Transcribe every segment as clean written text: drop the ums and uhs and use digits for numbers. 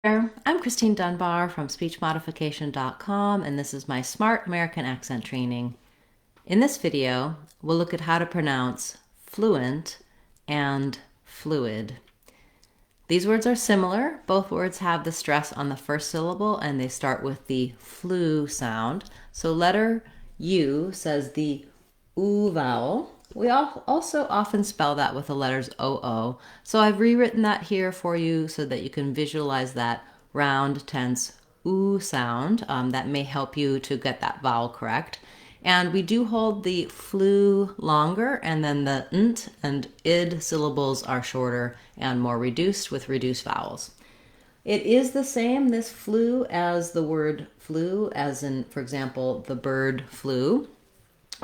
I'm Christine Dunbar from SpeechModification.com, and this is my Smart American Accent training. In this video, we'll look at how to pronounce fluent and fluid. These words are similar. Both words have the stress on the first syllable, and they start with the flu sound. So letter U says the oo vowel. We also often spell that with the letters OO. So I've rewritten that here for you so that you can visualize that round, tense oo sound. That may help you to get that vowel correct. And we do hold the flu longer, and then the nt and id syllables are shorter and more reduced with reduced vowels. It is the same, this flu, as the word flu, as in, for example, the bird flew.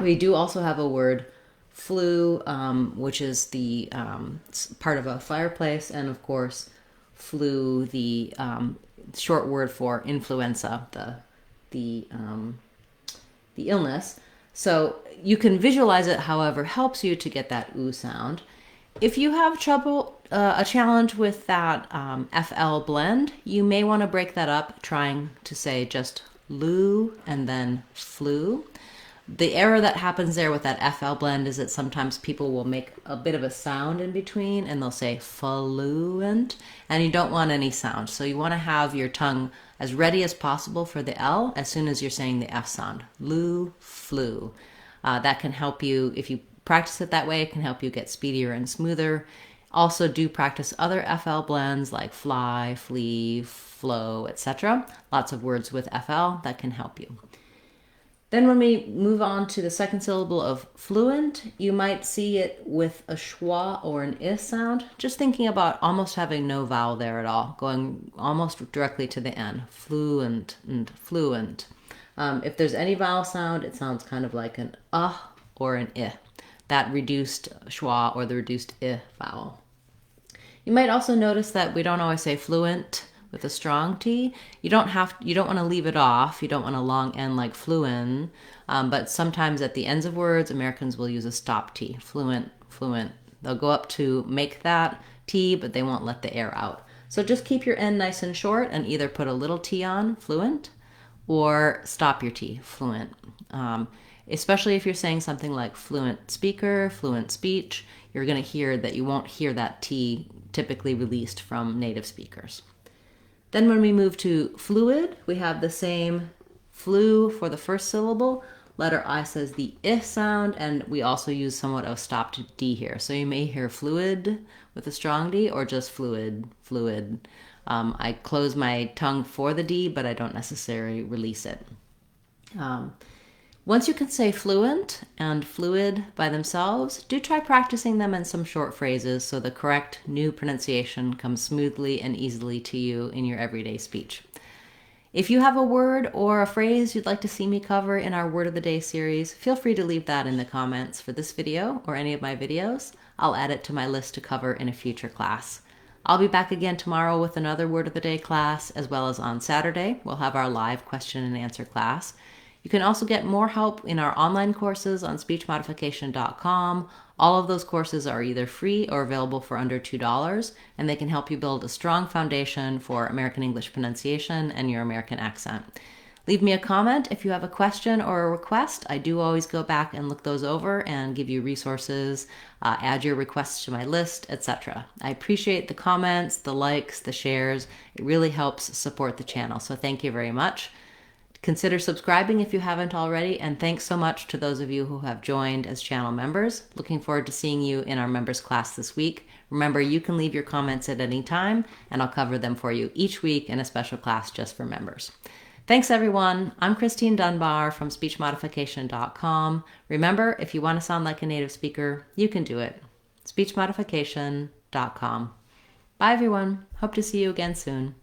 We do also have a word flu, which is the part of a fireplace, and of course, flu, the short word for influenza, the illness. So you can visualize it, however, helps you to get that oo sound. If you have trouble, a challenge with that FL blend, you may want to break that up, trying to say just lu and then flu. The error that happens there with that FL blend is that sometimes people will make a bit of a sound in between and they'll say fluent, and you don't want any sound. So you want to have your tongue as ready as possible for the L as soon as you're saying the F sound. Lu, flu. That can help you, if you practice it that way, it can help you get speedier and smoother. Also do practice other FL blends like fly, flee, flow, etc. Lots of words with FL that can help you. Then when we move on to the second syllable of fluent, you might see it with a schwa or an I sound, just thinking about almost having no vowel there at all, going almost directly to the N, fluent and fluent. If there's any vowel sound, it sounds kind of like an or an I, that reduced schwa or the reduced I vowel. You might also notice that we don't always say fluent with a strong T. You don't want to leave it off. You don't want a long N like fluent. But sometimes at the ends of words, Americans will use a stop T. Fluent, fluent. They'll go up to make that T, but they won't let the air out. So just keep your N nice and short and either put a little T on, fluent, or stop your T, fluent. Especially if you're saying something like fluent speaker, fluent speech, you're going to hear that you won't hear that T typically released from native speakers. Then when we move to fluid, we have the same flu for the first syllable. Letter I says the I sound, and we also use somewhat of stopped D here. So you may hear fluid with a strong D or just fluid, fluid. I close my tongue for the D, but I don't necessarily release it. Once you can say fluent and fluid by themselves, do try practicing them in some short phrases so the correct new pronunciation comes smoothly and easily to you in your everyday speech. If you have a word or a phrase you'd like to see me cover in our Word of the Day series, feel free to leave that in the comments for this video or any of my videos. I'll add it to my list to cover in a future class. I'll be back again tomorrow with another Word of the Day class, as well as on Saturday, we'll have our live question and answer class. You can also get more help in our online courses on SpeechModification.com. All of those courses are either free or available for under $2, and they can help you build a strong foundation for American English pronunciation and your American accent. Leave me a comment if you have a question or a request. I do always go back and look those over and give you resources, add your requests to my list, etc. I appreciate the comments, the likes, the shares. It really helps support the channel, so thank you very much. Consider subscribing if you haven't already, and thanks so much to those of you who have joined as channel members. Looking forward to seeing you in our members class this week. Remember, you can leave your comments at any time, and I'll cover them for you each week in a special class just for members. Thanks, everyone. I'm Christine Dunbar from SpeechModification.com. Remember, if you want to sound like a native speaker, you can do it. SpeechModification.com. Bye, everyone. Hope to see you again soon.